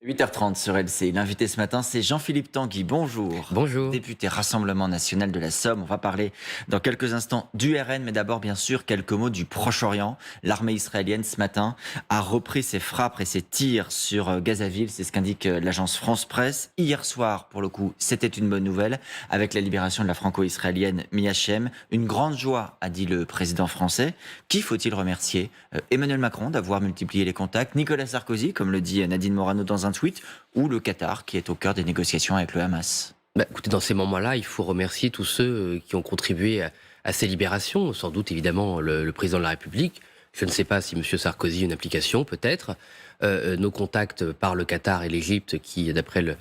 8h30 sur LC. L'invité ce matin, c'est Jean-Philippe Tanguy. Bonjour. Bonjour. Député Rassemblement National de la Somme. On va parler dans quelques instants du RN, mais d'abord, bien sûr, quelques mots du Proche-Orient. L'armée israélienne, ce matin, a repris ses frappes et ses tirs sur Gazaville. C'est ce qu'indique l'agence France Presse. Hier soir, pour le coup, c'était une bonne nouvelle. Avec la libération de la franco-israélienne Mia Shem. Une grande joie, a dit le président français. Qui faut-il remercier? Emmanuel Macron d'avoir multiplié les contacts. Nicolas Sarkozy, comme le dit Nadine Morano dans un tweet, ou le Qatar qui est au cœur des négociations avec le Hamas. Écoutez, dans ces moments-là, il faut remercier tous ceux qui ont contribué à ces libérations. Sans doute, évidemment, le président de la République. Je ne sais pas si M. Sarkozy a une application, peut-être. Nos contacts par le Qatar et l'Égypte, qui, d'après M.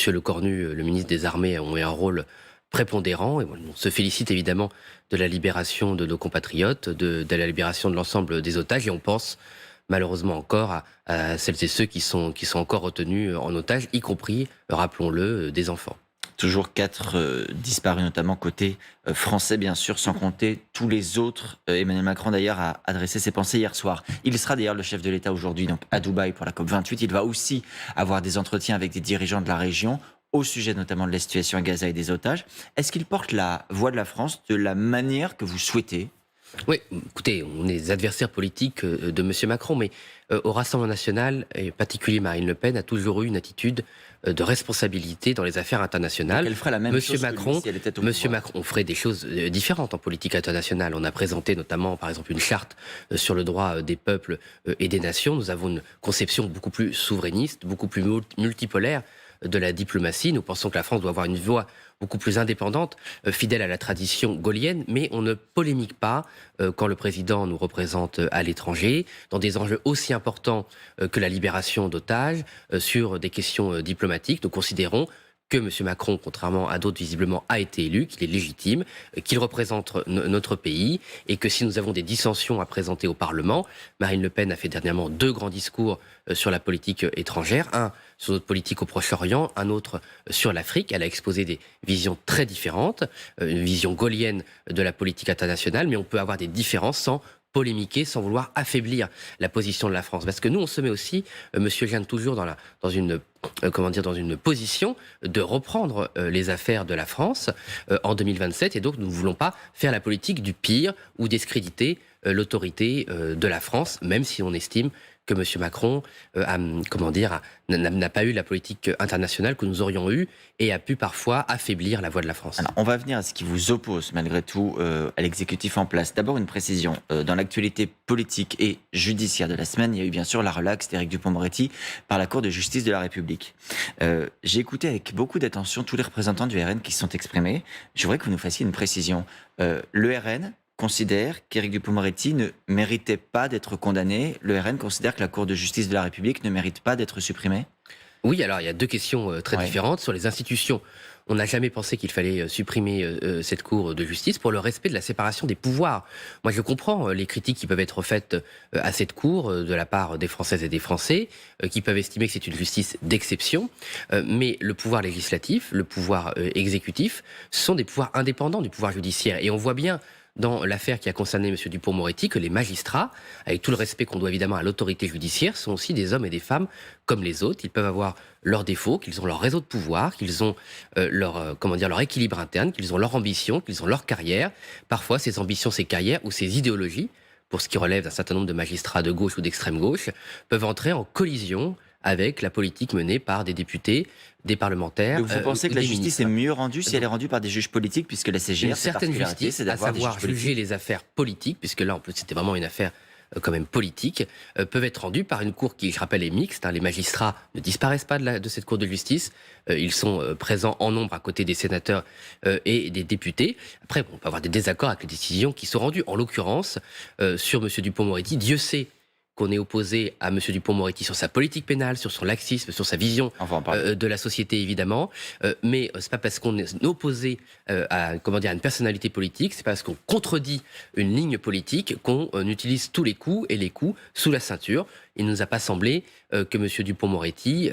Lecornu, le ministre des Armées, ont eu un rôle prépondérant. Et on se félicite évidemment de la libération de nos compatriotes, de la libération de l'ensemble des otages. Et on pense malheureusement encore à celles et ceux qui sont encore retenus en otage, y compris, rappelons-le, des enfants. Toujours 4 disparus, notamment côté français, bien sûr, sans compter tous les autres. Emmanuel Macron, d'ailleurs, a adressé ses pensées hier soir. Il sera d'ailleurs le chef de l'État aujourd'hui, donc à Dubaï pour la COP28. Il va aussi avoir des entretiens avec des dirigeants de la région, au sujet notamment de la situation à Gaza et des otages. Est-ce qu'il porte la voix de la France de la manière que vous souhaitez ? Oui, écoutez, on est des adversaires politiques de M. Macron, mais au Rassemblement national, et en particulier Marine Le Pen, a toujours eu une attitude de responsabilité dans les affaires internationales. Elle ferait la même chose que lui si elle était au pouvoir. Macron ferait des choses différentes en politique internationale. On a présenté notamment, par exemple, une charte sur le droit des peuples et des nations. Nous avons une conception beaucoup plus souverainiste, beaucoup plus multipolaire de la diplomatie. Nous pensons que la France doit avoir une voix beaucoup plus indépendante, fidèle à la tradition gaullienne, mais on ne polémique pas quand le président nous représente à l'étranger, dans des enjeux aussi importants que la libération d'otages, sur des questions diplomatiques. Nous considérons que M. Macron, contrairement à d'autres visiblement, a été élu, qu'il est légitime, qu'il représente notre pays, et que si nous avons des dissensions à présenter au Parlement, Marine Le Pen a fait dernièrement 2 grands discours sur la politique étrangère, un sur notre politique au Proche-Orient, un autre sur l'Afrique. Elle a exposé des visions très différentes, une vision gaullienne de la politique internationale, mais on peut avoir des différences sans polémiquer, sans vouloir affaiblir la position de la France. Parce que nous, on se met aussi, Monsieur Jeanne, toujours dans une position de reprendre les affaires de la France en 2027. Et donc, nous ne voulons pas faire la politique du pire ou discréditer l'autorité de la France, même si on estime que M. Macron n'a pas eu la politique internationale que nous aurions eue et a pu parfois affaiblir la voix de la France. Alors, on va venir à ce qui vous oppose malgré tout à l'exécutif en place. D'abord une précision, dans l'actualité politique et judiciaire de la semaine, il y a eu bien sûr la relaxe d'Éric Dupond-Moretti par la Cour de justice de la République. J'ai écouté avec beaucoup d'attention tous les représentants du RN qui se sont exprimés. Je voudrais que vous nous fassiez une précision. Le RN considère qu'Éric Dupond-Moretti ne méritait pas d'être condamné. Le RN considère que la Cour de justice de la République ne mérite pas d'être supprimée. Oui, alors il y a 2 questions très différentes. Sur les institutions, on n'a jamais pensé qu'il fallait supprimer cette Cour de justice pour le respect de la séparation des pouvoirs. Moi, je comprends les critiques qui peuvent être faites à cette Cour de la part des Françaises et des Français, qui peuvent estimer que c'est une justice d'exception. Mais le pouvoir législatif, le pouvoir exécutif, sont des pouvoirs indépendants du pouvoir judiciaire. Et on voit bien dans l'affaire qui a concerné M. Dupond-Moretti, que les magistrats, avec tout le respect qu'on doit évidemment à l'autorité judiciaire, sont aussi des hommes et des femmes comme les autres. Ils peuvent avoir leurs défauts, qu'ils ont leur réseau de pouvoir, qu'ils ont leur équilibre interne, qu'ils ont leur ambition, qu'ils ont leur carrière. Parfois, ces ambitions, ces carrières ou ces idéologies, pour ce qui relève d'un certain nombre de magistrats de gauche ou d'extrême gauche, peuvent entrer en collision avec la politique menée par des députés, des parlementaires. Donc vous pensez que la justice est mieux rendue si elle est rendue par des juges politiques, puisque la CGR, une certaine justice, à savoir juger les affaires politiques, puisque là, en plus, c'était vraiment une affaire quand même politique, peuvent être rendues par une cour qui, je rappelle, est mixte. Les magistrats ne disparaissent pas de cette cour de justice. Ils sont présents en nombre à côté des sénateurs et des députés. Après, on peut avoir des désaccords avec les décisions qui sont rendues. En l'occurrence, sur M. Dupond-Moretti, Dieu sait qu'on est opposé à M. Dupond-Moretti sur sa politique pénale, sur son laxisme, sur sa vision de la société, évidemment. Mais c'est pas parce qu'on est opposé à une personnalité politique, c'est pas parce qu'on contredit une ligne politique qu'on utilise tous les coups et les coups sous la ceinture. Il ne nous a pas semblé que M. Dupond-Moretti,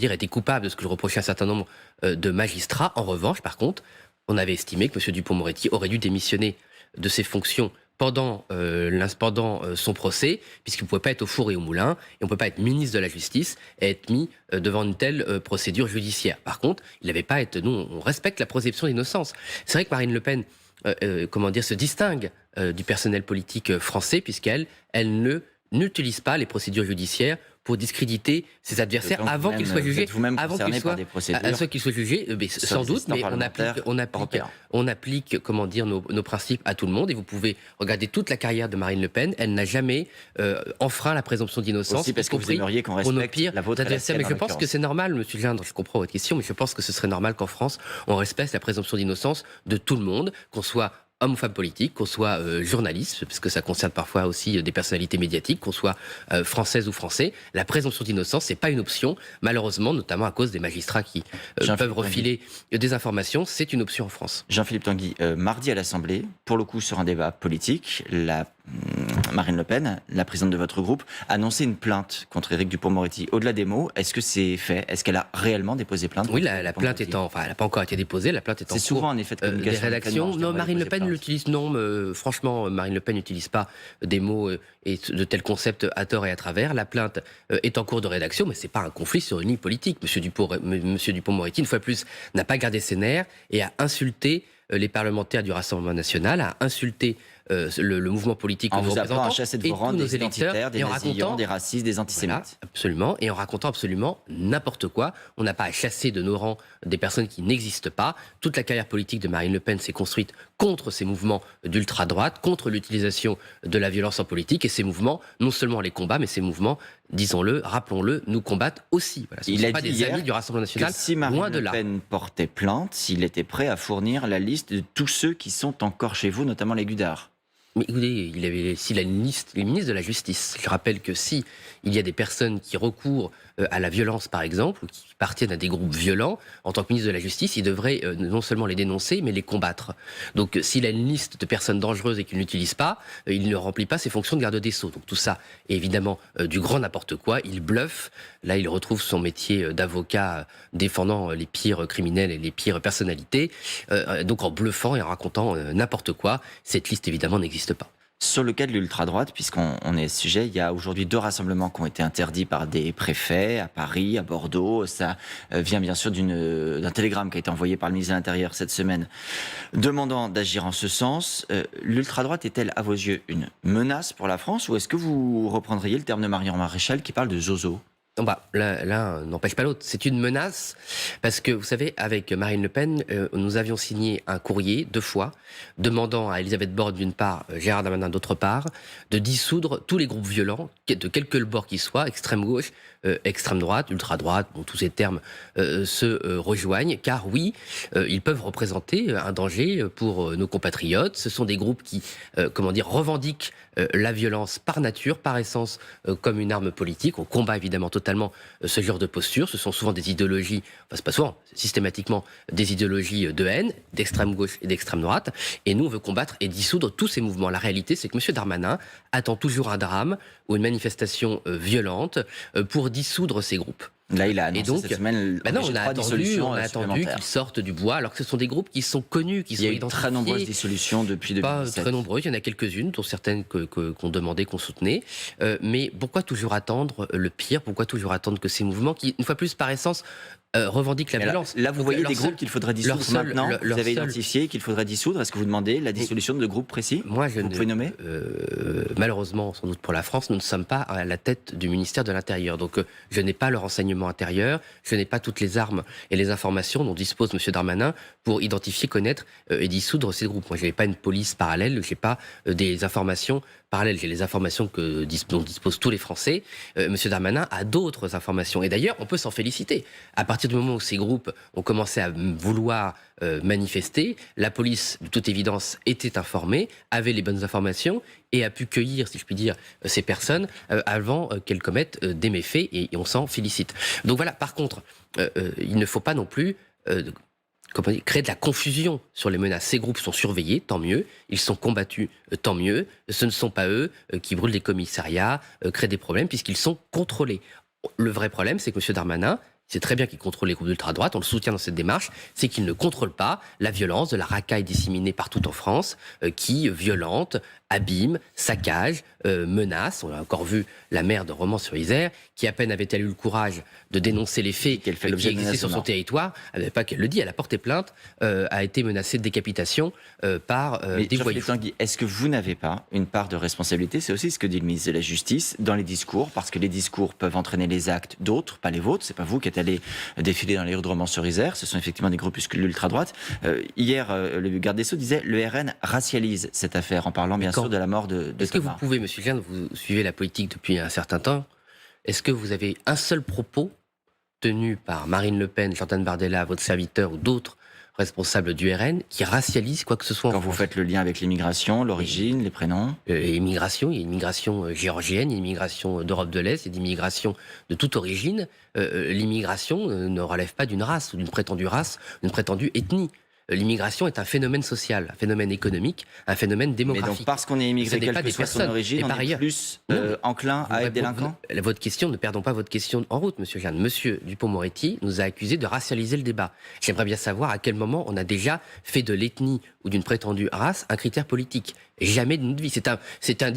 était coupable de ce que le reprochait un certain nombre de magistrats. En revanche, par contre, on avait estimé que M. Dupond-Moretti aurait dû démissionner de ses fonctions pendant son procès, puisqu'il ne pouvait pas être au four et au moulin, et on ne peut pas être ministre de la Justice et être mis devant une telle procédure judiciaire. Par contre, il n'avait pas été... Nous, on respecte la présomption d'innocence. C'est vrai que Marine Le Pen se distingue du personnel politique français, puisqu'elle n'utilise pas les procédures judiciaires pour discréditer ses adversaires avant qu'ils soient jugés. Avant qu'ils soient jugés, sans doute, mais on applique nos principes à tout le monde. Et vous pouvez regarder toute la carrière de Marine Le Pen. Elle n'a jamais enfreint la présomption d'innocence. Aussi parce que vous aimeriez qu'on respecte la vôtre. Mais je pense que c'est normal, monsieur Gindre, je comprends votre question, mais je pense que ce serait normal qu'en France, on respecte la présomption d'innocence de tout le monde, qu'on soit homme ou femme politique, qu'on soit journaliste, parce que ça concerne parfois aussi des personnalités médiatiques, qu'on soit française ou français. La présomption d'innocence, c'est pas une option, malheureusement, notamment à cause des magistrats qui peuvent refiler des informations. C'est une option en France. Jean-Philippe Tanguy, mardi à l'Assemblée, pour le coup sur un débat politique, Marine Le Pen, la présidente de votre groupe, a annoncé une plainte contre Éric Dupond-Moretti. Au-delà des mots, est-ce que c'est fait? Est-ce qu'elle a réellement déposé plainte? Oui, la plainte elle n'a pas encore été déposée. La plainte est en cours. C'est souvent un effet de communication. Des rédactions. Non, Marine Le Pen l'utilise. Non, franchement, Marine Le Pen n'utilise pas des mots et de tels concepts à tort et à travers. La plainte est en cours de rédaction, mais c'est pas un conflit sur une ligne politique. Monsieur Dupond-Moretti, une fois de plus, n'a pas gardé ses nerfs et a insulté les parlementaires du Rassemblement national, a insulté le mouvement politique que nous représentons, à chasser de vos rangs des identitaires, des nazillons, des racistes, des antisémites. Voilà, absolument, et en racontant absolument n'importe quoi. On n'a pas à chasser de nos rangs des personnes qui n'existent pas. Toute la carrière politique de Marine Le Pen s'est construite contre ces mouvements d'ultra-droite, contre l'utilisation de la violence en politique, et ces mouvements, non seulement les combattent, mais ces mouvements, disons-le, rappelons-le, nous combattent aussi. Voilà, ce ne sont pas des amis du Rassemblement national, si Marine Le Pen portait plainte, s'il était prêt à fournir la liste de tous ceux qui sont encore chez vous, notamment les Gudards. Mais écoutez, s'il a une liste, les ministres de la Justice. Je rappelle que si il y a des personnes qui recourent à la violence, par exemple, ou qui appartiennent à des groupes violents, en tant que ministre de la Justice, il devrait non seulement les dénoncer, mais les combattre. Donc s'il a une liste de personnes dangereuses et qu'il n'utilise pas, il ne remplit pas ses fonctions de garde des Sceaux. Donc tout ça est évidemment du grand n'importe quoi. Il bluffe. Là, il retrouve son métier d'avocat défendant les pires criminels et les pires personnalités. Donc en bluffant et en racontant n'importe quoi, cette liste évidemment n'existe pas. Sur le cas de l'ultra-droite, puisqu'on est sujet, il y a aujourd'hui 2 rassemblements qui ont été interdits par des préfets à Paris, à Bordeaux. Ça vient bien sûr d'un télégramme qui a été envoyé par le ministre de l'Intérieur cette semaine, demandant d'agir en ce sens. L'ultra-droite est-elle, à vos yeux, une menace pour la France, ou est-ce que vous reprendriez le terme de Marion Maréchal qui parle de zozo? Non, l'un n'empêche pas l'autre. C'est une menace parce que, vous savez, avec Marine Le Pen, nous avions signé un courrier 2 fois demandant à Elisabeth Borne d'une part, Gérard Darmanin d'autre part, de dissoudre tous les groupes violents, de quel que le bord qu'ils soient, extrême gauche, extrême droite, ultra droite, tous ces termes se rejoignent, car oui, ils peuvent représenter un danger pour nos compatriotes. Ce sont des groupes qui, revendiquent la violence par nature, par essence, comme une arme politique. On combat évidemment totalement ce genre de posture. Ce sont souvent des idéologies, c'est pas souvent, systématiquement des idéologies de haine, d'extrême gauche et d'extrême droite. Et nous, on veut combattre et dissoudre tous ces mouvements. La réalité, c'est que M. Darmanin attend toujours un drame ou une manifestation violente pour dissoudre ces groupes. Là, il a annoncé cette semaine on a attendu qu'ils sortent du bois, alors que ce sont des groupes qui sont connus, qui sont identifiés. Il y a eu très nombreuses dissolutions depuis 2017. Pas très nombreuses, il y en a quelques-unes, dont certaines qu'on demandait, qu'on soutenait. Mais pourquoi toujours attendre le pire? Pourquoi toujours attendre que ces mouvements, qui, une fois plus, par essence, revendiquent la violence? Là, vous voyez des groupes qu'il faudrait dissoudre maintenant. Vous avez identifié qu'il faudrait dissoudre. Est-ce que vous demandez la dissolution de groupes précis? Moi, vous pouvez nommer malheureusement, sans doute pour la France, nous ne sommes pas à la tête du ministère de l'Intérieur. Donc, je n'ai pas le renseignement intérieur, je n'ai pas toutes les armes et les informations dont dispose M. Darmanin pour identifier, connaître et dissoudre ces groupes. Moi, je n'ai pas une police parallèle, je n'ai pas des informations parallèles. J'ai les informations dont disposent tous les Français. M. Darmanin a d'autres informations. Et d'ailleurs, on peut s'en féliciter. À partir du moment où ces groupes ont commencé à vouloir manifester, la police, de toute évidence, était informée, avait les bonnes informations et a pu cueillir, si je puis dire, ces personnes avant qu'elles commettent des méfaits, et on s'en félicite. Donc voilà, par contre, il ne faut pas non plus créer de la confusion sur les menaces. Ces groupes sont surveillés, tant mieux. Ils sont combattus, tant mieux. Ce ne sont pas eux qui brûlent des commissariats, créent des problèmes, puisqu'ils sont contrôlés. Le vrai problème, c'est que M. Darmanin, c'est très bien qu'il contrôle les groupes d'ultra-droite, on le soutient dans cette démarche, c'est qu'il ne contrôle pas la violence de la racaille disséminée partout en France, qui violente, abîme, saccage, menace. On a encore vu la maire de Romans-sur-Isère, qui à peine avait-elle eu le courage de dénoncer les faits qui existaient sur son territoire, elle n'avait pas qu'elle le dit, elle a porté plainte, a été menacée de décapitation par des voyous. Tanguy, est-ce que vous n'avez pas une part de responsabilité? C'est aussi ce que dit le ministre de la Justice dans les discours, parce que les discours peuvent entraîner les actes d'autres, pas les vôtres. C'est pas vous qui êtes allé défiler dans les rues de Romans-sur-Isère, ce sont effectivement des groupuscules ultra-droite. Hier, le garde des Sceaux disait le RN racialise cette affaire en parlant bien sûr de la mort de Est-ce que vous pouvez, monsieur Jeanne, vous suivez la politique depuis un certain temps, est-ce que vous avez un seul propos tenu par Marine Le Pen, Jordan Bardella, votre serviteur ou d'autres responsables du RN qui racialisent quoi que ce soit en Quand France? vous faites le lien avec l'immigration, l'origine, les prénoms Immigration, il y a une immigration géorgienne, une immigration d'Europe de l'Est, il y a des immigrations de toute origine. L'immigration ne relève pas d'une race ou d'une prétendue ethnie. L'immigration est un phénomène social, un phénomène économique, un phénomène démographique. Mais donc parce qu'on est immigré, quelle que soit son origine, on est plus enclin à être délinquant? Votre question, ne perdons pas votre question en route, monsieur Jeanne. Monsieur Dupond-Moretti nous a accusés de racialiser le débat. J'aimerais bien savoir à quel moment on a déjà fait de l'ethnie ou d'une prétendue race un critère politique. Jamais de notre vie.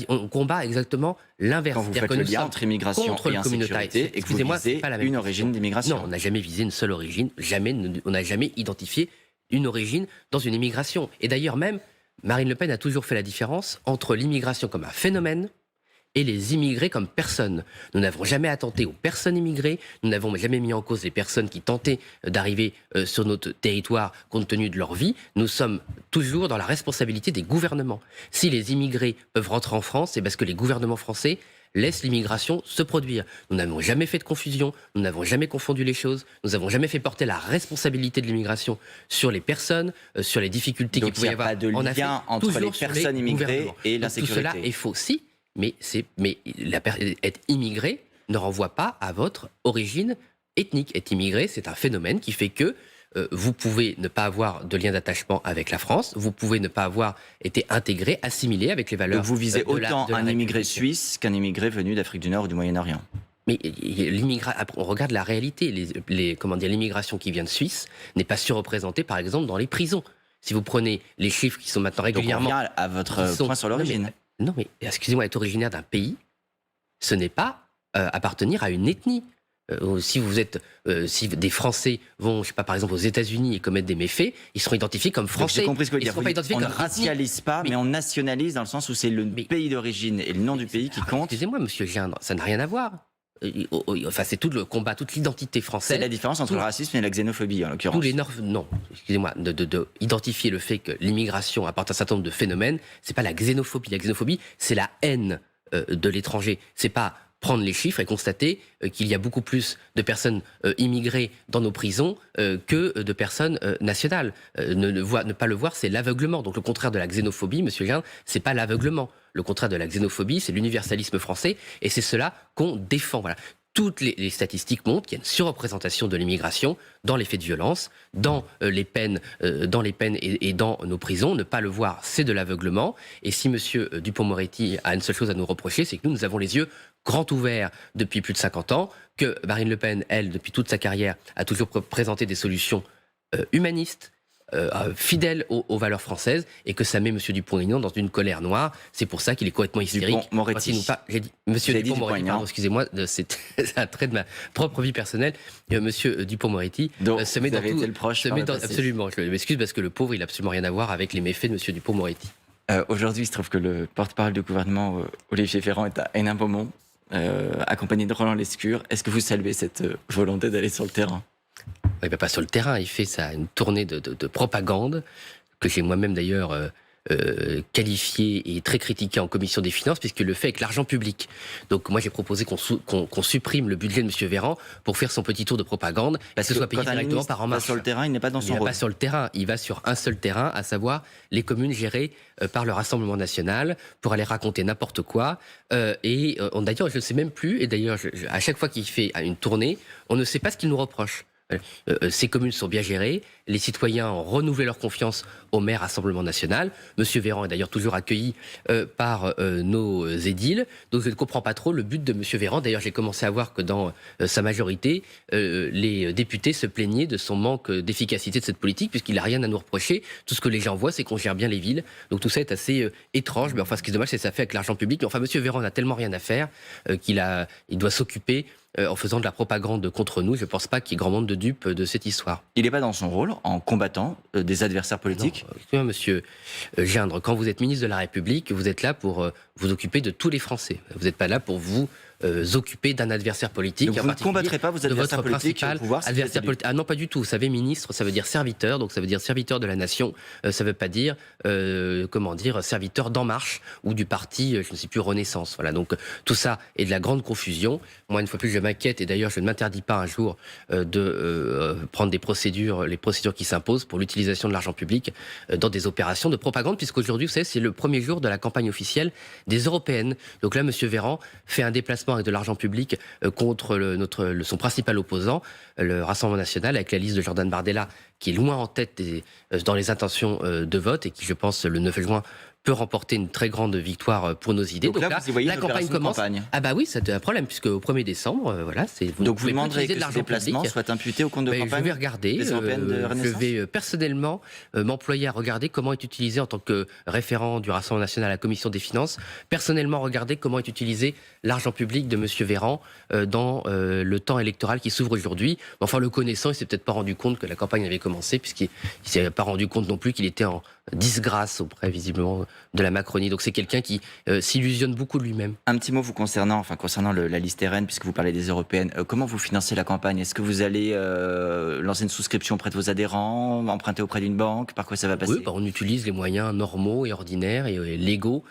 On combat exactement l'inverse. Quand vous faites le lien entre immigration et insécurité et que vous visez une origine d'immigration. Non, on n'a jamais visé une seule origine. On n'a jamais identifié une origine dans une immigration. Et d'ailleurs même, Marine Le Pen a toujours fait la différence entre l'immigration comme un phénomène et les immigrés comme personnes. Nous n'avons jamais attenté aux personnes immigrées, nous n'avons jamais mis en cause les personnes qui tentaient d'arriver sur notre territoire compte tenu de leur vie. Nous sommes toujours dans la responsabilité des gouvernements. Si les immigrés peuvent rentrer en France, c'est parce que les gouvernements français laisse l'immigration se produire. Nous n'avons jamais fait de confusion, nous n'avons jamais confondu les choses, nous n'avons jamais fait porter la responsabilité de l'immigration sur les personnes, sur les difficultés qu'il pouvait y avoir. Donc il n'y a pas de lien entre les personnes immigrées et l'insécurité. Tout cela est faux, si, mais être immigré ne renvoie pas à votre origine ethnique. Être immigré, c'est un phénomène qui fait que vous pouvez ne pas avoir de lien d'attachement avec la France, vous pouvez ne pas avoir été intégré, assimilé avec les valeurs. Donc vous visez autant un immigré République suisse qu'un immigré venu d'Afrique du Nord ou du Moyen-Orient. Mais on regarde la réalité. L'immigration qui vient de Suisse n'est pas surreprésentée, par exemple, dans les prisons. Si vous prenez les chiffres qui sont maintenant régulièrement... Donc on vient à votre point sur l'origine. Non, mais excusez-moi, être originaire d'un pays, ce n'est pas appartenir à une ethnie. Si des Français vont, je sais pas, par exemple aux États-Unis et commettent des méfaits, ils seront identifiés comme Français. J'ai compris ce que vous voulez dire. On ne racialise pas, mais on nationalise dans le sens où c'est le pays d'origine et le nom du pays qui compte. Excusez-moi, monsieur Gindre, ça n'a rien à voir. Enfin, c'est tout le combat, toute l'identité française. C'est la différence entre le racisme et la xénophobie, en l'occurrence. Non, excusez-moi, identifier le fait que l'immigration apporte un certain nombre de phénomènes, c'est pas la xénophobie. La xénophobie, c'est la haine de l'étranger. C'est pas prendre les chiffres et constater qu'il y a beaucoup plus de personnes immigrées dans nos prisons que de personnes nationales. Ne pas le voir, c'est l'aveuglement. Donc le contraire de la xénophobie, monsieur Gindre, c'est pas l'aveuglement. Le contraire de la xénophobie, c'est l'universalisme français, et c'est cela qu'on défend. Voilà. Toutes les statistiques montrent qu'il y a une surreprésentation de l'immigration dans les faits de violence, dans les peines et dans nos prisons. Ne pas le voir, c'est de l'aveuglement. Et si M. Dupond-Moretti a une seule chose à nous reprocher, c'est que nous avons les yeux grands ouverts depuis plus de 50 ans, que Marine Le Pen, elle, depuis toute sa carrière, a toujours présenté des solutions humanistes, fidèle aux valeurs françaises, et que ça met M. Dupont-Aignan dans une colère noire. C'est pour ça qu'il est complètement hystérique. J'ai dit Monsieur Dupond-Moretti, pardon, excusez-moi, c'est un trait de ma propre vie personnelle. Monsieur Dupond-Moretti se met dans tout. Absolument, je m'excuse parce que le pauvre, il n'a absolument rien à voir avec les méfaits de Monsieur Dupond-Moretti. Aujourd'hui, il se trouve que le porte-parole du gouvernement, Olivier Véran, est à Hénin-Beaumont, accompagné de Roland Lescure. Est-ce que vous saluez cette volonté d'aller sur le terrain ? Il ne va pas sur le terrain, il fait une tournée de propagande, que j'ai moi-même d'ailleurs qualifié et très critiqué en commission des finances, puisqu'il le fait avec l'argent public. Donc moi j'ai proposé qu'on supprime le budget de M. Véran pour faire son petit tour de propagande, parce que ce soit payé directement par En Marche. Sur le terrain, il n'est pas dans son rôle. Il n'est pas sur le terrain, il va sur un seul terrain, à savoir les communes gérées par le Rassemblement national, pour aller raconter n'importe quoi. D'ailleurs, je ne sais même plus, et d'ailleurs, à chaque fois qu'il fait une tournée, on ne sait pas ce qu'il nous reproche. Ces communes sont bien gérées, les citoyens ont renouvelé leur confiance au maire Rassemblement National. Monsieur Véran est d'ailleurs toujours accueilli par nos édiles. Donc je ne comprends pas trop le but de Monsieur Véran. D'ailleurs, j'ai commencé à voir que dans sa majorité, les députés se plaignaient de son manque d'efficacité de cette politique, puisqu'il n'a rien à nous reprocher. Tout ce que les gens voient, c'est qu'on gère bien les villes. Donc tout ça est assez étrange. Mais enfin, ce qui est dommage, c'est que ça fait avec l'argent public. Mais enfin, Monsieur Véran n'a tellement rien à faire il doit s'occuper en faisant de la propagande contre nous. Je ne pense pas qu'il y ait grand monde de dupes de cette histoire. Il n'est pas dans son rôle en combattant des adversaires politiques. Non, monsieur Gindre, quand vous êtes ministre de la République, vous êtes là pour vous occuper de tous les Français. Vous n'êtes pas là pour vous occuper d'un adversaire politique. Donc vous ne combattrez pas vos adversaires politiques au pouvoir si adversaire politique. Ah non, pas du tout. Vous savez, ministre, ça veut dire serviteur, donc ça veut dire serviteur de la nation. Ça ne veut pas dire, serviteur d'En Marche ou du parti, je ne sais plus, Renaissance. Voilà, donc tout ça est de la grande confusion. Moi, une fois plus, je m'inquiète, et d'ailleurs, je ne m'interdis pas un jour de prendre les procédures qui s'imposent pour l'utilisation de l'argent public dans des opérations de propagande, puisqu'aujourd'hui, vous savez, c'est le premier jour de la campagne officielle des européennes. Donc là, M. Véran fait un déplacement avec de l'argent public contre son principal opposant, le Rassemblement National, avec la liste de Jordan Bardella, qui est loin en tête dans les intentions de vote, et qui, je pense, le 9 juin, peut remporter une très grande victoire pour nos idées. Donc là, vous y voyez la campagne commence. Ah bah oui, c'est un problème, puisque au 1er décembre, voilà, donc vous demanderez que ce déplacement soit imputé au compte de campagne. Je vais regarder. Des européennes de Renaissance. Je vais personnellement m'employer à regarder comment est utilisé, en tant que référent du Rassemblement National à la Commission des Finances, personnellement regarder comment est utilisé l'argent public de Monsieur Véran dans le temps électoral qui s'ouvre aujourd'hui. Enfin, le connaissant, il s'est peut-être pas rendu compte que la campagne avait commencé, puisqu'il s'est pas rendu compte non plus qu'il était en disgrâce auprès, visiblement, de la Macronie. Donc c'est quelqu'un qui s'illusionne beaucoup de lui-même. Un petit mot concernant la liste RN, puisque vous parlez des européennes. Comment vous financez la campagne? Est-ce que vous allez lancer une souscription auprès de vos adhérents, emprunter auprès d'une banque? Par quoi ça va passer? Oui, on utilise les moyens normaux et ordinaires et légaux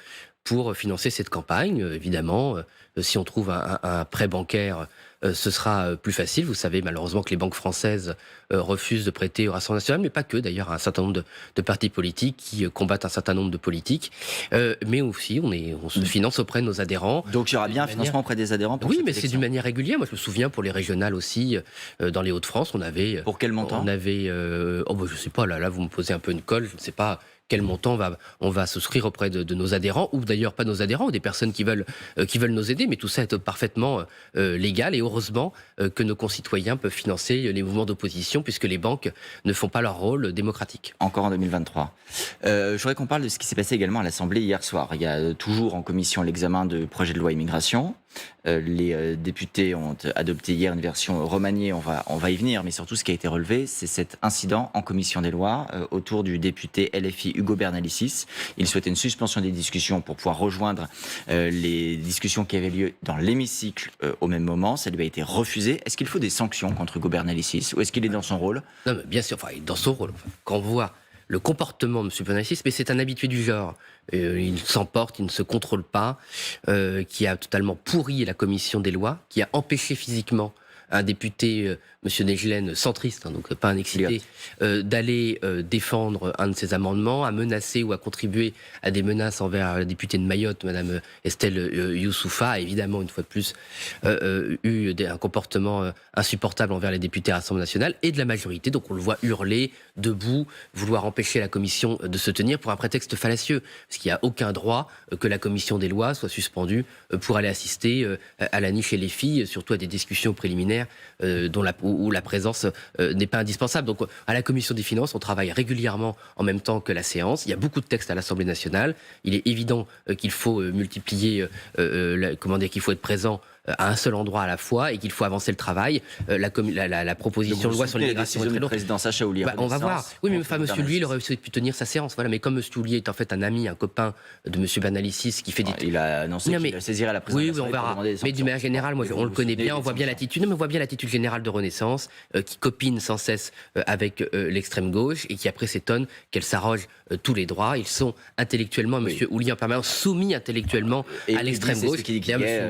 pour financer cette campagne. Évidemment, si on trouve un prêt bancaire, ce sera plus facile. Vous savez malheureusement que les banques françaises refusent de prêter au Rassemblement National, mais pas que d'ailleurs, un certain nombre de partis politiques qui combattent un certain nombre de politiques. Mais aussi, on se finance auprès de nos adhérents. Donc il y aura bien un financement auprès des adhérents pour Oui, cette mais élection. c'est d'une manière régulière. Moi, je me souviens pour les régionales aussi, dans les Hauts-de-France, on avait... Pour quel montant? On avait... je sais pas, là, vous me posez un peu une colle, je ne sais pas quel montant on va souscrire auprès de nos adhérents, ou d'ailleurs pas nos adhérents, ou des personnes qui veulent nous aider, mais tout ça est parfaitement légal, et heureusement que nos concitoyens peuvent financer les mouvements d'opposition, puisque les banques ne font pas leur rôle démocratique. Encore en 2023. Je voudrais qu'on parle de ce qui s'est passé également à l'Assemblée hier soir. Il y a toujours en commission l'examen de projet de loi immigration. Les députés ont adopté hier une version remaniée, on va y venir, mais surtout ce qui a été relevé, c'est cet incident en commission des lois autour du député LFI Ugo Bernalicis. Il souhaitait une suspension des discussions pour pouvoir rejoindre les discussions qui avaient lieu dans l'hémicycle au même moment. Ça lui a été refusé. Est-ce qu'il faut des sanctions contre Ugo Bernalicis, ou est-ce qu'il est dans son rôle? Non, mais bien sûr, il est dans son rôle. Quand on voit le comportement de M. Bernalicis, mais c'est un habitué du genre. Il s'emporte, il ne se contrôle pas, qui a totalement pourri la commission des lois, qui a empêché physiquement un député, M. Negelen, centriste, donc pas un excité, d'aller défendre un de ses amendements, à menacer ou à contribuer à des menaces envers la députée de Mayotte, Mme Estelle Youssoufa, a évidemment, une fois de plus, eu un comportement insupportable envers les députés à l'Assemblée nationale et de la majorité. Donc on le voit hurler, debout, vouloir empêcher la commission de se tenir pour un prétexte fallacieux, parce qu'il n'y a aucun droit que la commission des lois soit suspendue pour aller assister à la niche et les filles, surtout à des discussions préliminaires où la présence n'est pas indispensable. Donc à la commission des finances, on travaille régulièrement en même temps que la séance. Il y a beaucoup de textes à l'Assemblée nationale. Il est évident qu'il faut multiplier, qu'il faut être présent à un seul endroit à la fois et qu'il faut avancer le travail. La proposition de loi sur l'immigration est très lourde. Le président Sacha Houlier. On va voir. Oui, mais enfin, M. Houlier, il aurait pu tenir sa séance. Voilà. Mais comme M. Houlier est en fait un ami, un copain de M. Bernalicis qui fait des... Il a annoncé qu'il saisirait la présidence. Oui, on verra. Mais d'une manière générale, on le connaît bien, on voit bien l'attitude. On voit bien l'attitude générale de Renaissance, qui copine sans cesse avec l'extrême gauche et qui après s'étonne qu'elle s'arroge tous les droits. Ils sont intellectuellement, M. Houlier en permanence, soumis intellectuellement à l'extrême gauche.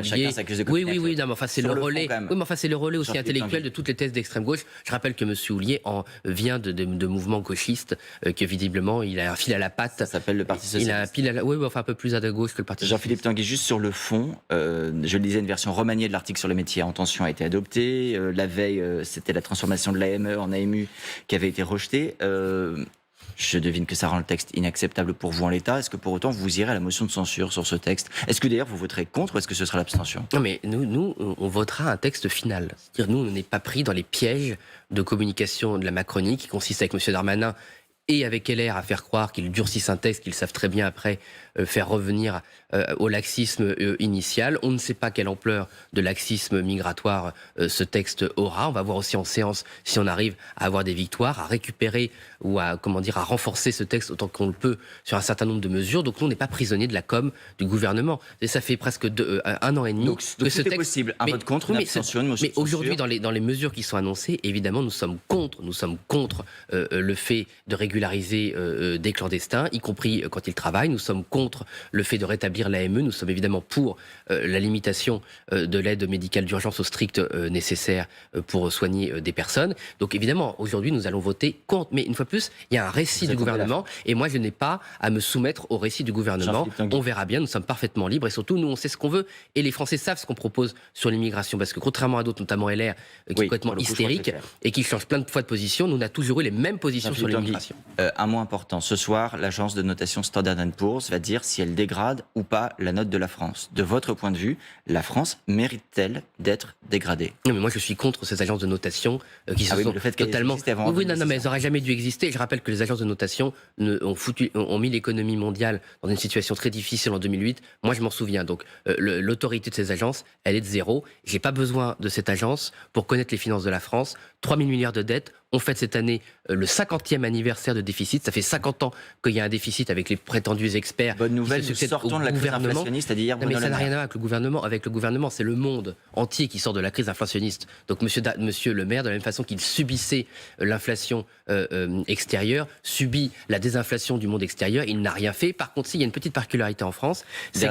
Chacun s'accuse de oui, non, mais enfin, c'est le relais. Oui, mais enfin, c'est le relais aussi intellectuel de toutes les thèses d'extrême gauche. Je rappelle que M. Houlier vient de mouvements gauchistes, que visiblement, il a un fil à la patte. Ça s'appelle le Parti socialiste. Il a un fil à la... Oui, enfin, un peu plus à gauche que le Parti socialiste. Jean-Philippe Tanguy, juste sur le fond, je le disais, une version remaniée de l'article sur les métiers en tension a été adoptée. rejeté. La veille, c'était la transformation de l'AME en AMU qui avait été rejetée. Je devine que ça rend le texte inacceptable pour vous en l'état. Est-ce que pour autant vous irez à la motion de censure sur ce texte? Est-ce que d'ailleurs vous voterez contre ou est-ce que ce sera l'abstention? Non, mais nous, on votera un texte final. C'est-à-dire, nous, on n'est pas pris dans les pièges de communication de la Macronie qui consiste avec M. Darmanin et avec LR à faire croire qu'ils durcissent un texte qu'ils savent très bien après faire revenir au laxisme initial. On ne sait pas quelle ampleur de laxisme migratoire ce texte aura. On va voir aussi en séance si on arrive à avoir des victoires, à récupérer ou à renforcer ce texte autant qu'on le peut sur un certain nombre de mesures. Donc nous, on n'est pas prisonnier de la com du gouvernement. Et ça fait presque 1 an et demi Donc que ce tout est texte... possible. Un vote contre, une abstention, une motion de censure. Aujourd'hui, dans les mesures qui sont annoncées, évidemment, nous sommes contre le fait de régulariser des clandestins, y compris quand ils travaillent. Nous sommes contre le fait de rétablir l'AME. Nous sommes évidemment pour la limitation de l'aide médicale d'urgence au strict nécessaire pour soigner des personnes. Donc évidemment, aujourd'hui, nous allons voter contre. Mais une fois de plus, il y a un récit du gouvernement et moi, je n'ai pas à me soumettre au récit du gouvernement. On verra bien, nous sommes parfaitement libres et surtout, nous, on sait ce qu'on veut et les Français savent ce qu'on propose sur l'immigration parce que contrairement à d'autres, notamment LR, qui est complètement hystérique et qui change plein de fois de position, nous, on a toujours eu les mêmes positions sur l'immigration. Un mot important. Ce soir, l'agence de notation Standard & Poor's va dire si elle dégrade ou pas la note de la France. De votre point de vue, la France mérite-t-elle d'être dégradée? Non, mais moi je suis contre ces agences de notation qui se sont le fait totalement... Oui, non, mais elles n'auraient jamais dû exister. Je rappelle que les agences de notation ont mis l'économie mondiale dans une situation très difficile en 2008. Moi je m'en souviens. Donc l'autorité de ces agences, elle est de zéro. J'ai pas besoin de cette agence pour connaître les finances de la France. 3 000 milliards de dettes. On fête cette année le 50e anniversaire de déficit. Ça fait 50 ans qu'il y a un déficit avec les prétendus experts. Bonne nouvelle, nous sortons de la crise inflationniste, a dit hier Bruno Le Maire. Mais ça n'a rien à voir avec le gouvernement. Avec le gouvernement, c'est le monde entier qui sort de la crise inflationniste. Donc monsieur Le Maire, de la même façon qu'il subissait l'inflation extérieure, subit la désinflation du monde extérieur. Il n'a rien fait. Par contre, il y a une petite particularité en France. C'est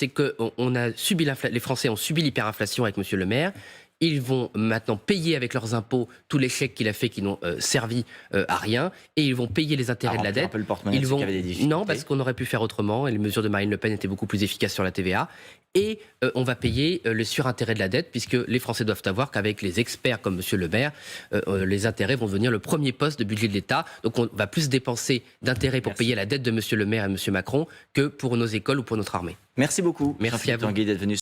que les Français ont subi l'hyperinflation avec monsieur Le Maire. Ils vont maintenant payer avec leurs impôts tous les chèques qu'il a fait qui n'ont servi à rien et ils vont payer les intérêts de la dette. Non, parce qu'on aurait pu faire autrement et les mesures de Marine Le Pen étaient beaucoup plus efficaces sur la TVA. Et on va payer le surintérêt de la dette puisque les Français doivent savoir qu'avec les experts comme monsieur Le Maire, les intérêts vont devenir le premier poste de budget de l'État. Donc on va plus dépenser d'intérêts pour payer la dette de monsieur Le Maire et monsieur Macron que pour nos écoles ou pour notre armée. Merci beaucoup. Merci à vous. Tanguy d'être venu